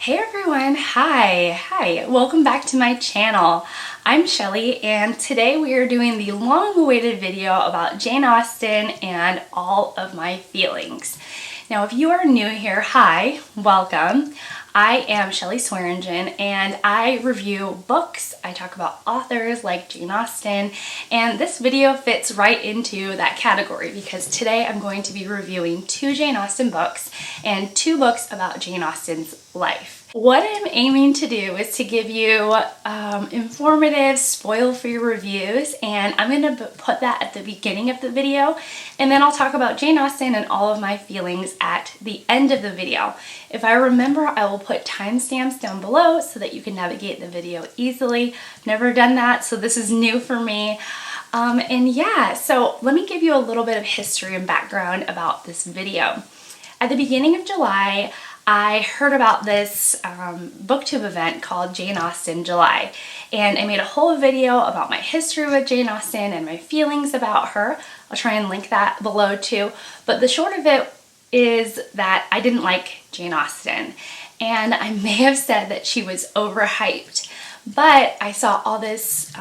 Hey everyone, hi, welcome back to my channel. I'm Shelly and today we are doing the long-awaited video about Jane Austen and all of my feelings. Now if you are new here, hi, welcome. I am Shelly Swearingen and I review books, I talk about authors like Jane Austen, and this video fits right into that category because today I'm going to be reviewing 2 Jane Austen books and 2 books about Jane Austen's life. What I'm aiming to do is to give you informative, spoil-free reviews, and I'm going to put that at the beginning of the video, and then I'll talk about Jane Austen and all of my feelings at the end of the video. If I remember, I will put timestamps down below so that you can navigate the video easily. Never done that, so this is new for me. And yeah, so let me give you a little bit of history and background about this video. At the beginning of July, I heard about this booktube event called JaneAustenJuly, and I made a whole video about my history with Jane Austen and my feelings about her. I'll try and link that below too, but the short of it is that I didn't like Jane Austen, and I may have said that she was overhyped. But I saw all this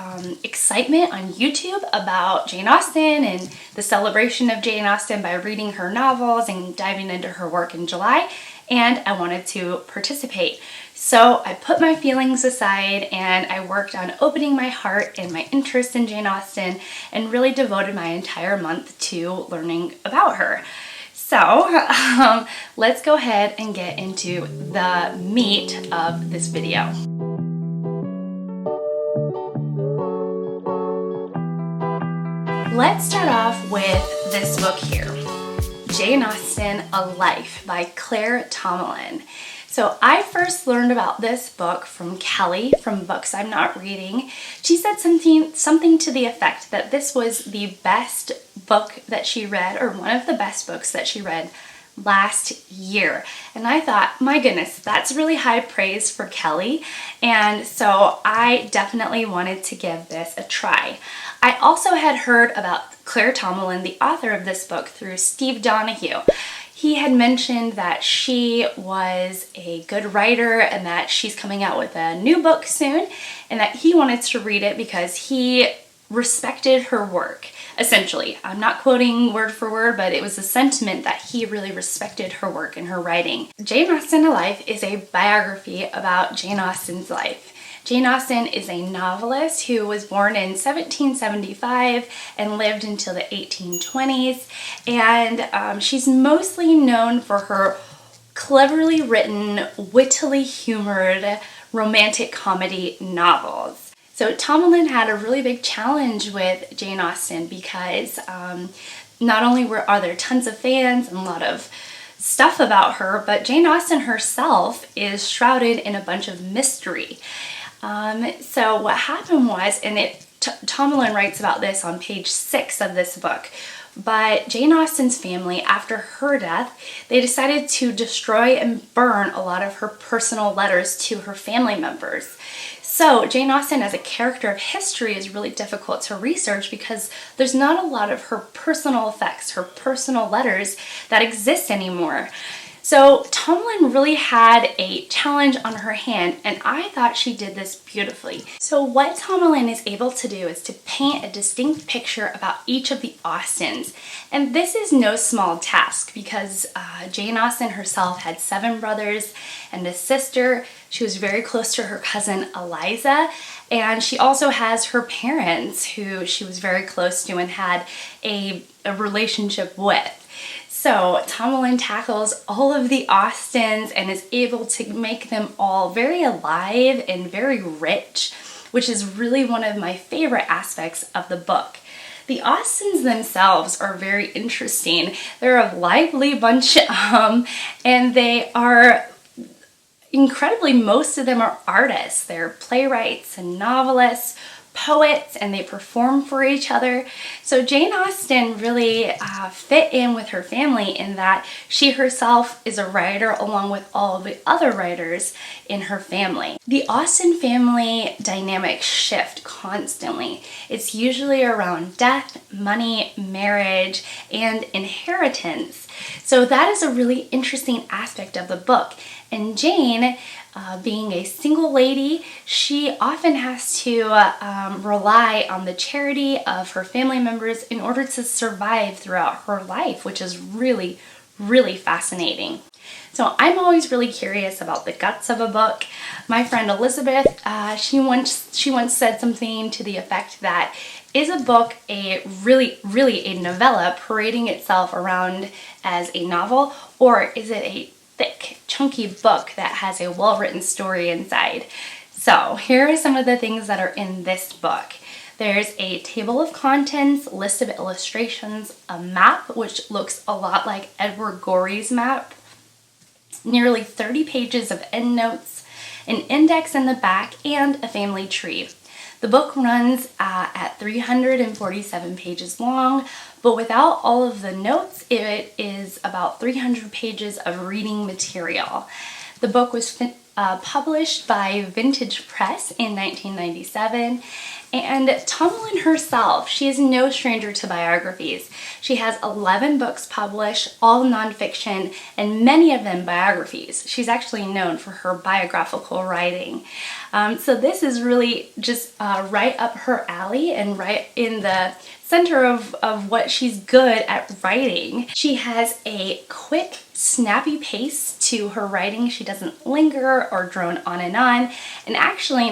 excitement on YouTube about Jane Austen and the celebration of Jane Austen by reading her novels and diving into her work in July, and I wanted to participate. So I put my feelings aside and I worked on opening my heart and my interest in Jane Austen and really devoted my entire month to learning about her. So let's go ahead and get into the meat of this video. Let's start off with this book here, Jane Austen, A Life by Claire Tomalin. So I first learned about this book from Kelly from Books I'm Not Reading. She said something to the effect that this was the best book that she read, or one of the best books that she read last year. And I thought, my goodness, that's really high praise for Kelly. And so I definitely wanted to give this a try. I also had heard about Claire Tomalin, the author of this book, through Steve Donahue. He had mentioned that she was a good writer and that she's coming out with a new book soon and that he wanted to read it because he respected her work. Essentially, I'm not quoting word for word, but it was a sentiment that he really respected her work and her writing. Jane Austen, A Life is a biography about Jane Austen's life. Jane Austen is a novelist who was born in 1775 and lived until the 1820s, and she's mostly known for her cleverly written, wittily humored romantic comedy novels. So Tomalin had a really big challenge with Jane Austen because not only are there tons of fans and a lot of stuff about her, but Jane Austen herself is shrouded in a bunch of mystery. So what happened was, and Tomalin writes about this on page 6 of this book, but Jane Austen's family, after her death, they decided to destroy and burn a lot of her personal letters to her family members. So Jane Austen as a character of history is really difficult to research because there's not a lot of her personal effects, her personal letters that exist anymore. So Tomalin really had a challenge on her hand, and I thought she did this beautifully. So what Tomalin is able to do is to paint a distinct picture about each of the Austens. And this is no small task because Jane Austen herself had 7 brothers and a sister. She was very close to her cousin Eliza, and she also has her parents who she was very close to and had a relationship with. So Tomalin tackles all of the Austens and is able to make them all very alive and very rich, which is really one of my favorite aspects of the book. The Austens themselves are very interesting. They're a lively bunch, and they are incredibly, most of them are artists. They're playwrights and novelists, poets, and they perform for each other. So Jane Austen really fit in with her family in that she herself is a writer along with all of the other writers in her family. The Austen family dynamics shift constantly. It's usually around death, money, marriage, and inheritance. So that is a really interesting aspect of the book. And Jane, being a single lady, she often has to rely on the charity of her family members in order to survive throughout her life, which is really, really fascinating. So I'm always really curious about the guts of a book. My friend Elizabeth, she once said something to the effect that, is a book really a novella parading itself around as a novel, or is it a thick, chunky book that has a well-written story inside? So here are some of the things that are in this book. There's a table of contents, list of illustrations, a map, which looks a lot like Edward Gorey's map, nearly 30 pages of endnotes, an index in the back, and a family tree. The book runs at 347 pages long, but without all of the notes, it is about 300 pages of reading material. The book was published by Vintage Press in 1997, and Tomalin herself, she is no stranger to biographies. She has 11 books published, all nonfiction, and many of them biographies. She's actually known for her biographical writing. So this is really just right up her alley and right in the center of what she's good at writing. She has a quick, snappy pace to her writing. She doesn't linger or drone on. And actually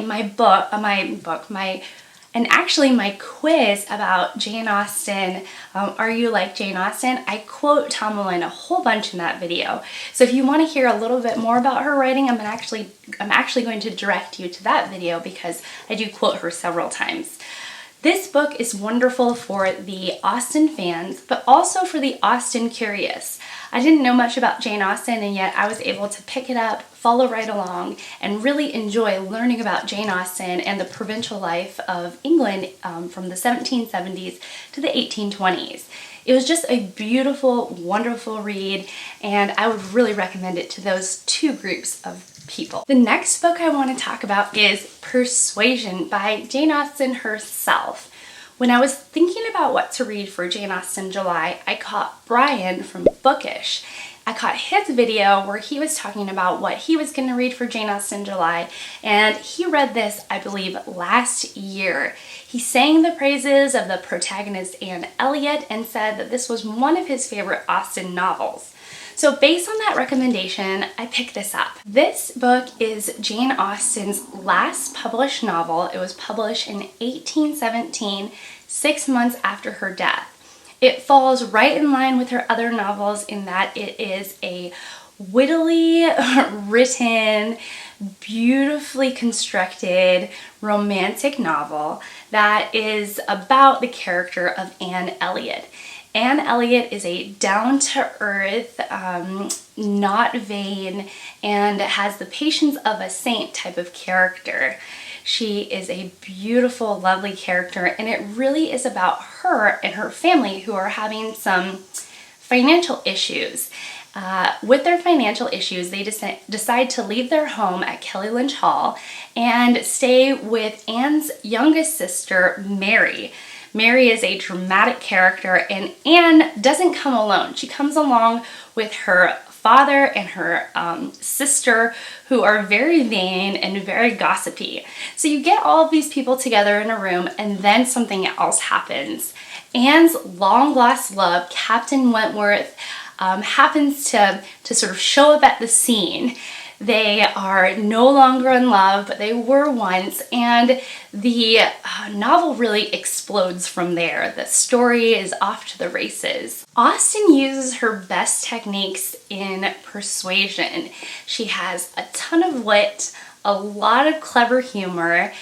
my quiz about Jane Austen, are you like Jane Austen? I quote Tomalin a whole bunch in that video. So if you want to hear a little bit more about her writing, I'm actually going to direct you to that video because I do quote her several times. This book is wonderful for the Austen fans, but also for the Austen curious. I didn't know much about Jane Austen, and yet I was able to pick it up, follow right along, and really enjoy learning about Jane Austen and the provincial life of England from the 1770s to the 1820s. It was just a beautiful, wonderful read, and I would really recommend it to those two groups of people. The next book I want to talk about is Persuasion by Jane Austen herself. When I was thinking about what to read for JaneAustenJuly, I caught Brian from Bookish. I caught his video where he was talking about what he was going to read for JaneAustenJuly, and he read this, I believe, last year. He sang the praises of the protagonist Anne Elliot and said that this was one of his favorite Austen novels. So based on that recommendation, I picked this up. This book is Jane Austen's last published novel. It was published in 1817, 6 months after her death. It falls right in line with her other novels in that it is a wittily written, beautifully constructed romantic novel that is about the character of Anne Elliot. Anne Elliot is a down-to-earth, not vain, and has the patience of a saint type of character. She is a beautiful, lovely character, and it really is about her and her family who are having some financial issues. With their financial issues, they decide to leave their home at Kelly Lynch Hall and stay with Anne's youngest sister, Mary. Mary is a dramatic character, and Anne doesn't come alone. She comes along with her father and her sister, who are very vain and very gossipy. So you get all of these people together in a room, and then something else happens. Anne's long-lost love, Captain Wentworth, happens to sort of show up at the scene. They are no longer in love, but they were once, and the novel really explodes from there. The story is off to the races. Austen uses her best techniques in Persuasion. She has a ton of wit, a lot of clever humor,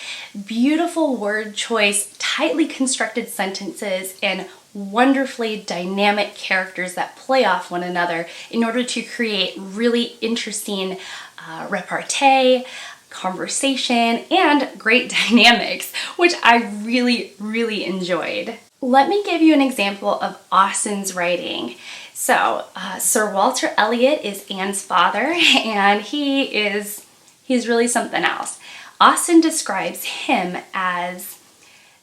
beautiful word choice, tightly constructed sentences, and wonderfully dynamic characters that play off one another in order to create really interesting repartee, conversation, and great dynamics, which I really, really enjoyed. Let me give you an example of Austen's writing. So, Sir Walter Elliot is Anne's father, and he's really something else. Austen describes him as,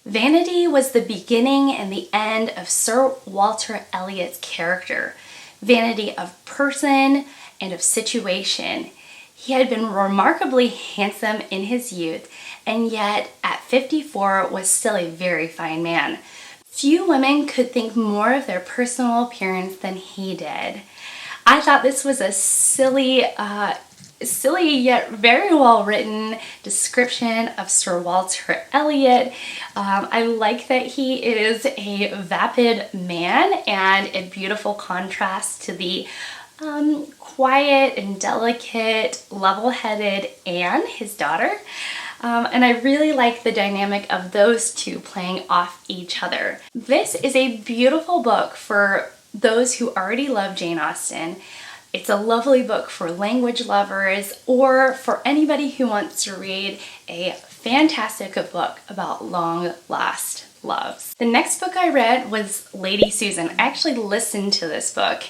"Vanity was the beginning and the end of Sir Walter Elliot's character. vanity of person and of situation. He had been remarkably handsome in his youth, and yet at 54 was still a very fine man. Few women could think more of their personal appearance than he did. I thought this was a silly yet very well written description of Sir Walter Elliot. I like that he is a vapid man and a beautiful contrast to the quiet and delicate, level-headed Anne, his daughter. And I really like the dynamic of those two playing off each other. This is a beautiful book for those who already love Jane Austen. It's a lovely book for language lovers or for anybody who wants to read a fantastic book about long-lost loves. The next book I read was Lady Susan. I actually listened to this book,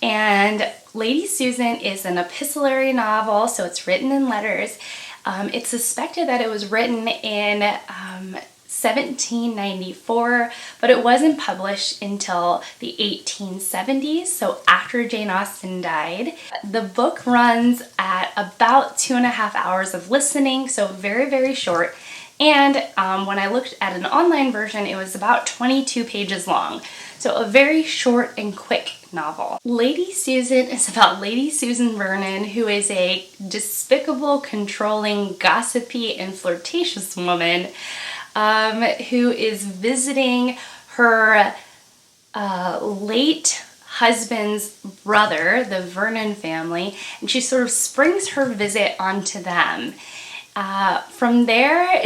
and Lady Susan is an epistolary novel, so it's written in letters. It's suspected that it was written in 1794, but it wasn't published until the 1870s, so after Jane Austen died. The book runs at about 2.5 hours of listening, so very, very short. And when I looked at an online version, it was about 22 pages long. So a very short and quick novel. Lady Susan is about Lady Susan Vernon, who is a despicable, controlling, gossipy, and flirtatious woman who is visiting her late husband's brother, the Vernon family, and she sort of springs her visit onto them. From there,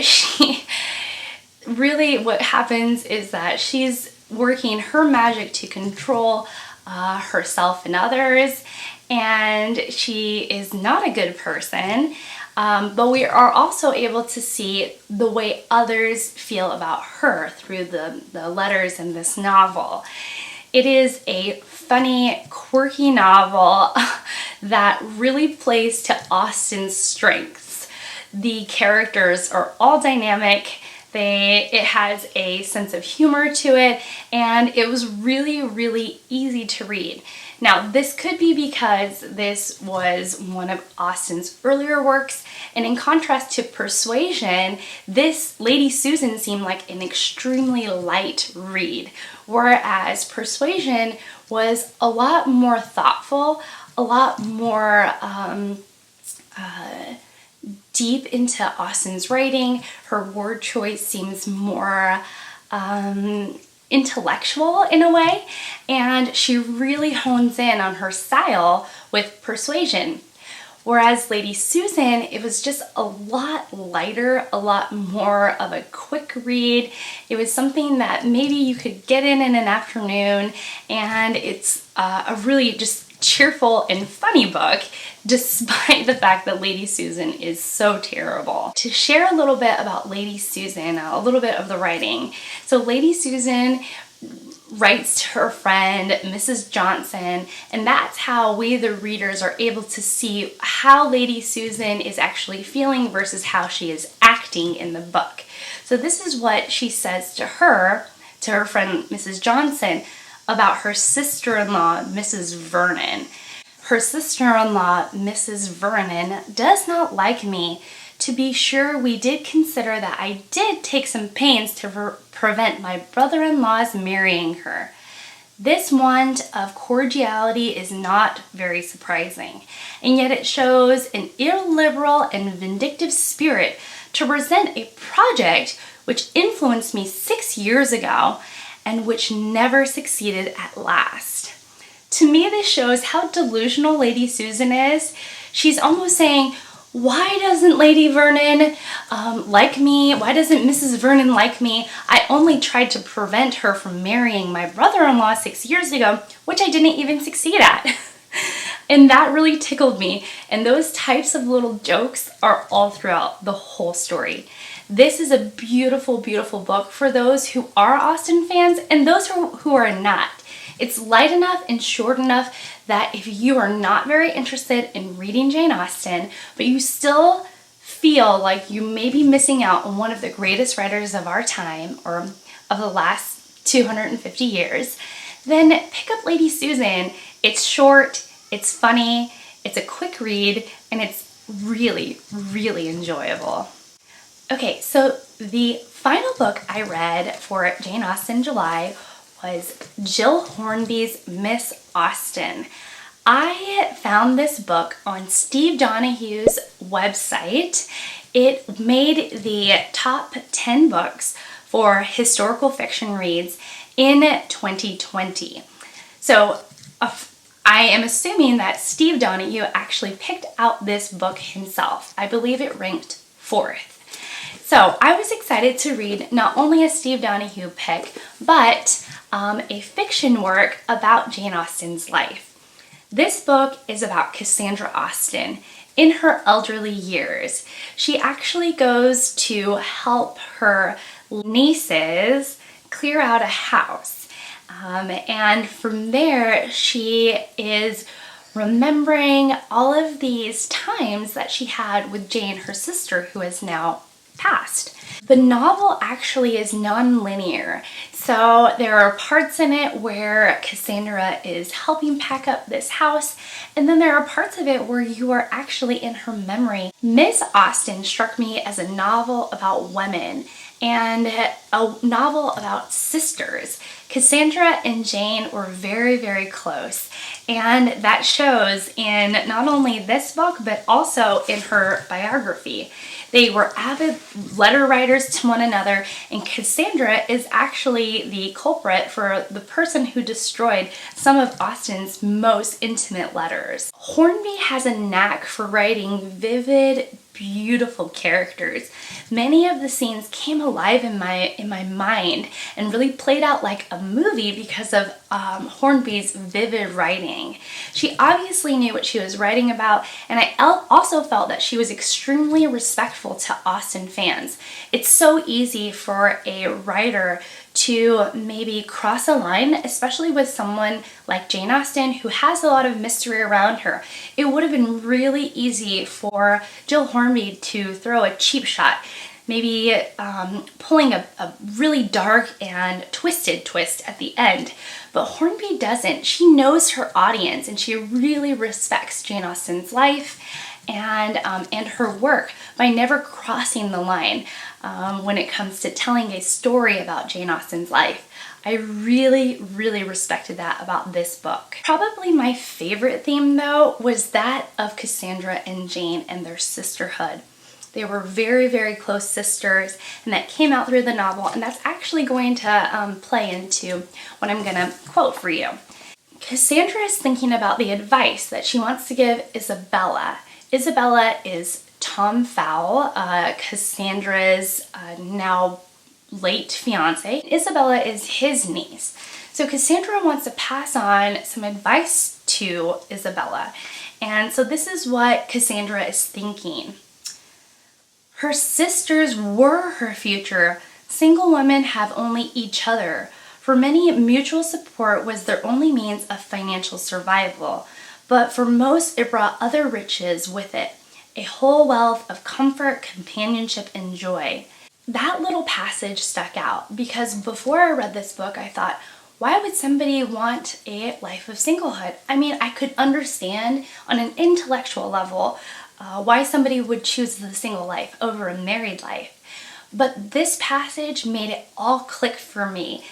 what happens is that she's working her magic to control herself and others, and she is not a good person, but we are also able to see the way others feel about her through the letters in this novel. It is a funny, quirky novel that really plays to Austen's strengths. The characters are all dynamic. It has a sense of humor to it, and it was really, really easy to read. Now, this could be because this was one of Austen's earlier works, and in contrast to Persuasion, this Lady Susan seemed like an extremely light read, whereas Persuasion was a lot more thoughtful, a lot more deep into Austen's writing. Her word choice seems more intellectual in a way, and she really hones in on her style with Persuasion. Whereas Lady Susan, it was just a lot lighter, a lot more of a quick read. It was something that maybe you could get in an afternoon, and it's a really just cheerful and funny book, despite the fact that Lady Susan is so terrible. To share a little bit about Lady Susan, a little bit of the writing. So Lady Susan writes to her friend, Mrs. Johnson, and that's how we, the readers, are able to see how Lady Susan is actually feeling versus how she is acting in the book. So this is what she says to her friend, Mrs. Johnson, about her sister-in-law, Mrs. Vernon. Her sister-in-law, Mrs. Vernon, does not like me. To be sure, we did consider that I did take some pains to prevent my brother-in-law's marrying her. This want of cordiality is not very surprising, and yet it shows an illiberal and vindictive spirit to present a project which influenced me 6 years ago and which never succeeded at last. To me, this shows how delusional Lady Susan is. She's almost saying, why doesn't Lady Vernon like me? Why doesn't Mrs. Vernon like me? I only tried to prevent her from marrying my brother-in-law 6 years ago, which I didn't even succeed at. And that really tickled me. And those types of little jokes are all throughout the whole story. This is a beautiful, beautiful book for those who are Austen fans and those who are not. It's light enough and short enough that if you are not very interested in reading Jane Austen, but you still feel like you may be missing out on one of the greatest writers of our time or of the last 250 years, then pick up Lady Susan. It's short, it's funny, it's a quick read, and it's really, really enjoyable. Okay, so the final book I read for Jane Austen July was Gill Hornby's Miss Austen. I found this book on Steve Donahue's website. It made the top 10 books for historical fiction reads in 2020. So I am assuming that Steve Donahue actually picked out this book himself. I believe it ranked 4th. So I was excited to read not only a Steve Donahue pick, but a fiction work about Jane Austen's life. This book is about Cassandra Austen in her elderly years. She actually goes to help her nieces clear out a house. And from there, she is remembering all of these times that she had with Jane, her sister, who is now passed. The novel actually is non-linear, so there are parts in it where Cassandra is helping pack up this house, and then there are parts of it where you are actually in her memory. Miss Austen struck me as a novel about women and a novel about sisters. Cassandra and Jane were very, very close, and that shows in not only this book but also in her biography. They were avid letter writers to one another, and Cassandra is actually the culprit for the person who destroyed some of Austen's most intimate letters. Hornby has a knack for writing vivid, beautiful characters. Many of the scenes came alive in my mind and really played out like a movie because of Hornby's vivid writing. She obviously knew what she was writing about, and I also felt that she was extremely respectful to Austen fans. It's so easy for a writer to maybe cross a line, especially with someone like Jane Austen who has a lot of mystery around her. It would have been really easy for Gill Hornby to throw a cheap shot, maybe pulling a really dark and twisted twist at the end. But Hornby doesn't. She knows her audience, and she really respects Jane Austen's life and her work by never crossing the line when it comes to telling a story about Jane Austen's life. I really, really respected that about this book. Probably my favorite theme, though, was that of Cassandra and Jane and their sisterhood. They were very, very close sisters, and that came out through the novel, and that's actually going to play into what I'm going to quote for you. Cassandra is thinking about the advice that she wants to give Isabella. Isabella is Tom Fowle, Cassandra's now late fiance. Isabella is his niece. So Cassandra wants to pass on some advice to Isabella. And so this is what Cassandra is thinking. Her sisters were her future. Single women have only each other. For many, mutual support was their only means of financial survival. But for most, it brought other riches with it. A whole wealth of comfort, companionship, and joy. That little passage stuck out because before I read this book, I thought, why would somebody want a life of singlehood? I mean, I could understand on an intellectual level why somebody would choose the single life over a married life. But this passage made it all click for me.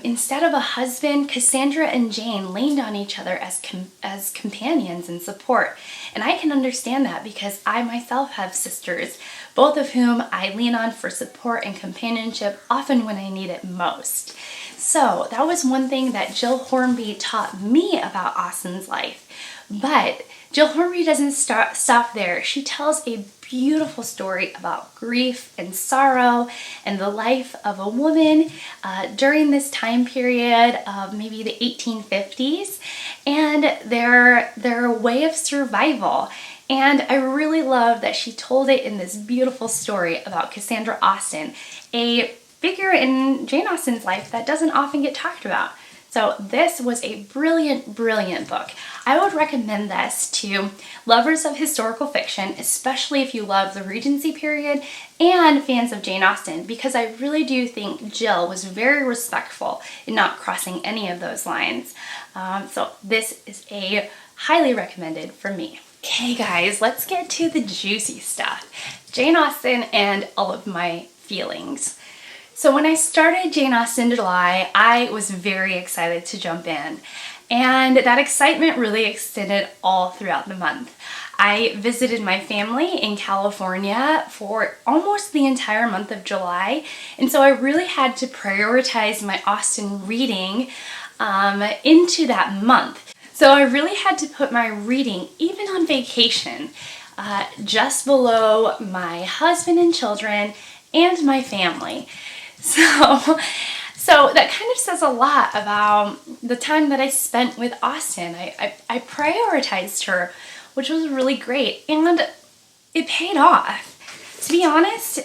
Instead of a husband, Cassandra and Jane leaned on each other as companions and support. And I can understand that because I myself have sisters, both of whom I lean on for support and companionship often when I need it most. So that was one thing that Gill Hornby taught me about Austen's life. But Gill Hornby doesn't stop there. She tells a beautiful story about grief and sorrow and the life of a woman during this time period of maybe the 1850s and their way of survival. And I really love that she told it in this beautiful story about Cassandra Austen, a figure in Jane Austen's life that doesn't often get talked about. So this was a brilliant, brilliant book. I would recommend this to lovers of historical fiction, especially if you love the Regency period and fans of Jane Austen, because I really do think Gill was very respectful in not crossing any of those lines. So this is a highly recommended for me. Okay guys, let's get to the juicy stuff. Jane Austen and all of my feelings. So when I started JaneAustenJuly, I was very excited to jump in, and that excitement really extended all throughout the month. I visited my family in California for almost the entire month of July, and so I really had to prioritize my Austen reading into that month. So I really had to put my reading, even on vacation, just below my husband and children and my family. So that kind of says a lot about the time that I spent with Austen. I prioritized her, which was really great, and it paid off. To be honest,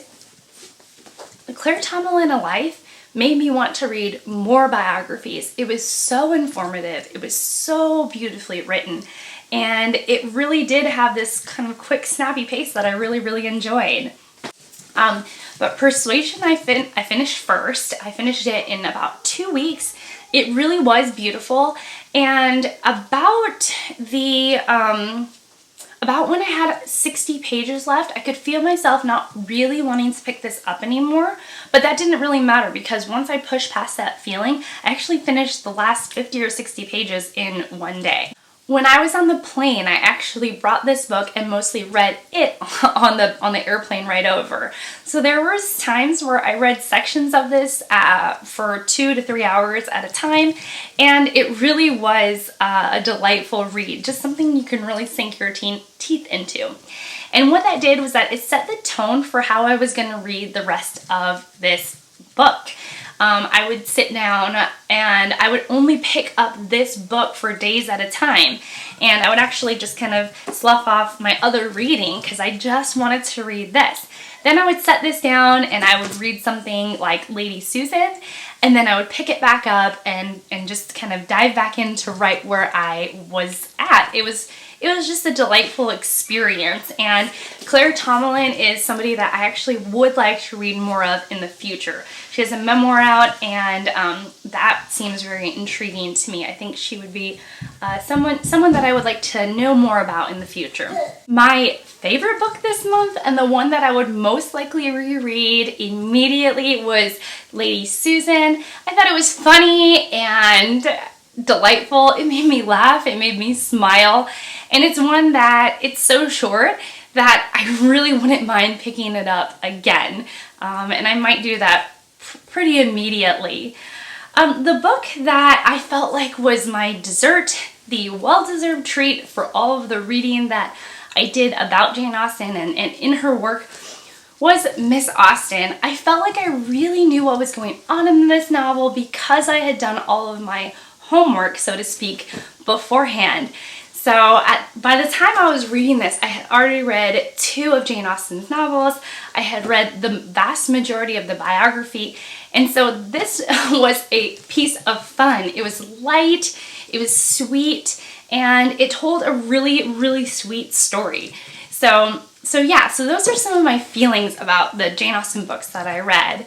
Claire Tomalin, A Life, made me want to read more biographies. It was so informative, it was so beautifully written, and it really did have this kind of quick, snappy pace that I really, really enjoyed. But Persuasion I finished first. I finished it in about 2 weeks. It really was beautiful, and about when I had 60 pages left, I could feel myself not really wanting to pick this up anymore, but that didn't really matter because once I pushed past that feeling, I actually finished the last 50 or 60 pages in one day. When I was on the plane, I actually brought this book and mostly read it on the airplane right over. So there was times where I read sections of this for 2 to 3 hours at a time, and it really was a delightful read, just something you can really sink your teeth into. And what that did was that it set the tone for how I was going to read the rest of this book. I would sit down and I would only pick up this book for days at a time, and I would actually just kind of slough off my other reading because I just wanted to read this. Then I would set this down and I would read something like Lady Susan, and then I would pick it back up and just kind of dive back into right where I was at. It was just a delightful experience, and Claire Tomalin is somebody that I actually would like to read more of in the future. She has a memoir out, and that seems very intriguing to me. I think she would be someone that I would like to know more about in the future. My favorite book this month, and the one that I would most likely reread immediately, was Lady Susan. I thought it was funny and delightful. It made me laugh, it made me smile, and it's one that it's so short that I really wouldn't mind picking it up again, and I might do that pretty immediately. The book that I felt like was my dessert, the well-deserved treat for all of the reading that I did about Jane Austen and in her work, was Miss Austen. I felt like I really knew what was going on in this novel because I had done all of my homework, so to speak, beforehand. So by the time I was reading this, I had already read 2 of Jane Austen's novels. I had read the vast majority of the biography, and so this was a piece of fun. It was light, it was sweet, and it told a really, really sweet story. So those are some of my feelings about the Jane Austen books that I read.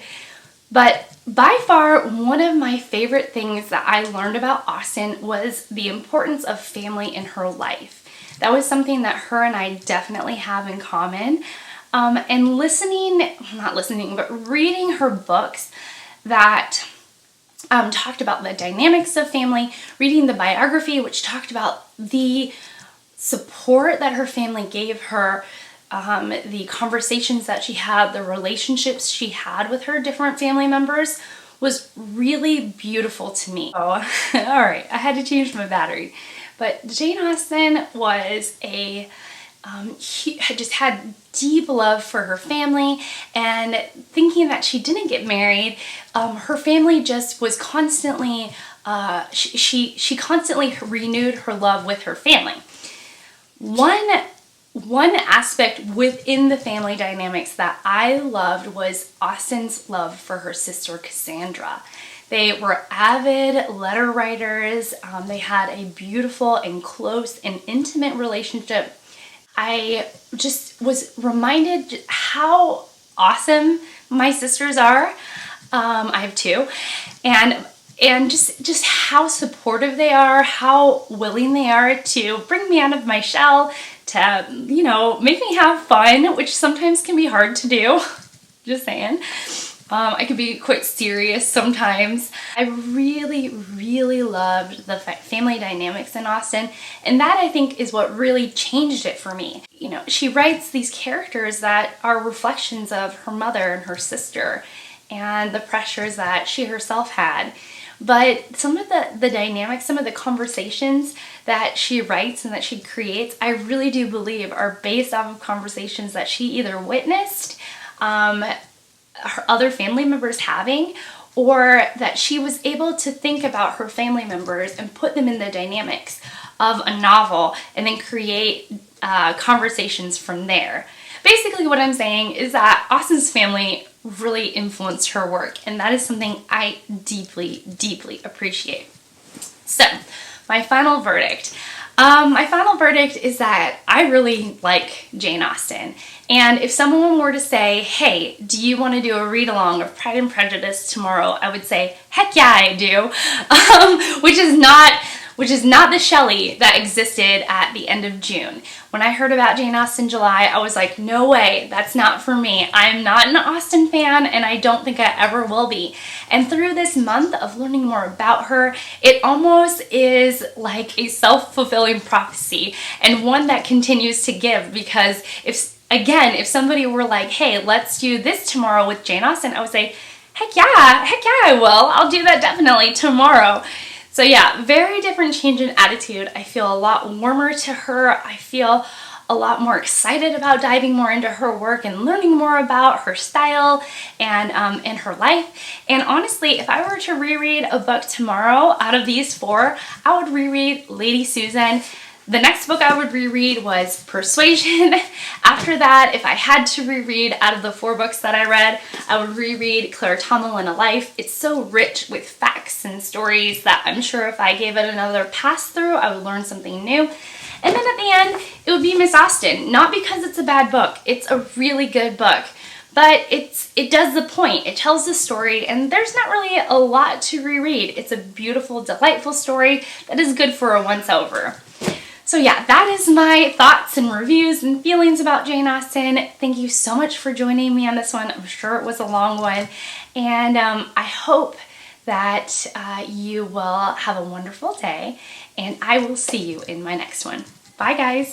But by far, one of my favorite things that I learned about Austen was the importance of family in her life. That was something that her and I definitely have in common. And reading her books that talked about the dynamics of family, reading the biography, which talked about the support that her family gave her, the conversations that she had, the relationships she had with her different family members, was really beautiful to me. Oh, all right, I had to change my battery. But Jane Austen was just had deep love for her family, and thinking that she didn't get married, her family just was constantly, she constantly renewed her love with her family. One aspect within the family dynamics that I loved was Austen's love for her sister Cassandra. They were avid letter writers. They had a beautiful and close and intimate relationship. I just was reminded how awesome my sisters are. I have two, and just how supportive they are, how willing they are to bring me out of my shell, to, you know, make me have fun, which sometimes can be hard to do. Just saying. I could be quite serious sometimes. I really, really loved the family dynamics in Austen, and that I think is what really changed it for me. You know, she writes these characters that are reflections of her mother and her sister and the pressures that she herself had. But some of the dynamics, some of the conversations that she writes and that she creates, I really do believe are based off of conversations that she either witnessed her other family members having, or that she was able to think about her family members and put them in the dynamics of a novel and then create conversations from there. Basically what I'm saying is that Austen's family really influenced her work, and that is something I deeply, deeply appreciate. So, my final verdict. My final verdict is that I really like Jane Austen. And if someone were to say, hey, do you want to do a read-along of Pride and Prejudice tomorrow? I would say, heck yeah, I do. Which is not the Shelley that existed at the end of June. When I heard about JaneAustenJuly, I was like, no way, that's not for me. I'm not an Austen fan, and I don't think I ever will be. And through this month of learning more about her, it almost is like a self-fulfilling prophecy, and one that continues to give, because if somebody were like, hey, let's do this tomorrow with Jane Austen, I would say, heck yeah, I will. I'll do that definitely tomorrow. So yeah, very different change in attitude. I feel a lot warmer to her. I feel a lot more excited about diving more into her work and learning more about her style and her life. And honestly, if I were to reread a book tomorrow out of these four, I would reread Lady Susan. The next book I would reread was Persuasion. After that, if I had to reread out of the four books that I read, I would reread Claire Tomalin, A Life. It's so rich with facts and stories that I'm sure if I gave it another pass through, I would learn something new. And then at the end, it would be Miss Austen. Not because it's a bad book. It's a really good book. But it does the point. It tells the story, and there's not really a lot to reread. It's a beautiful, delightful story that is good for a once-over. So yeah, that is my thoughts and reviews and feelings about Jane Austen. Thank you so much for joining me on this one. I'm sure it was a long one. And I hope that you will have a wonderful day, and I will see you in my next one. Bye, guys.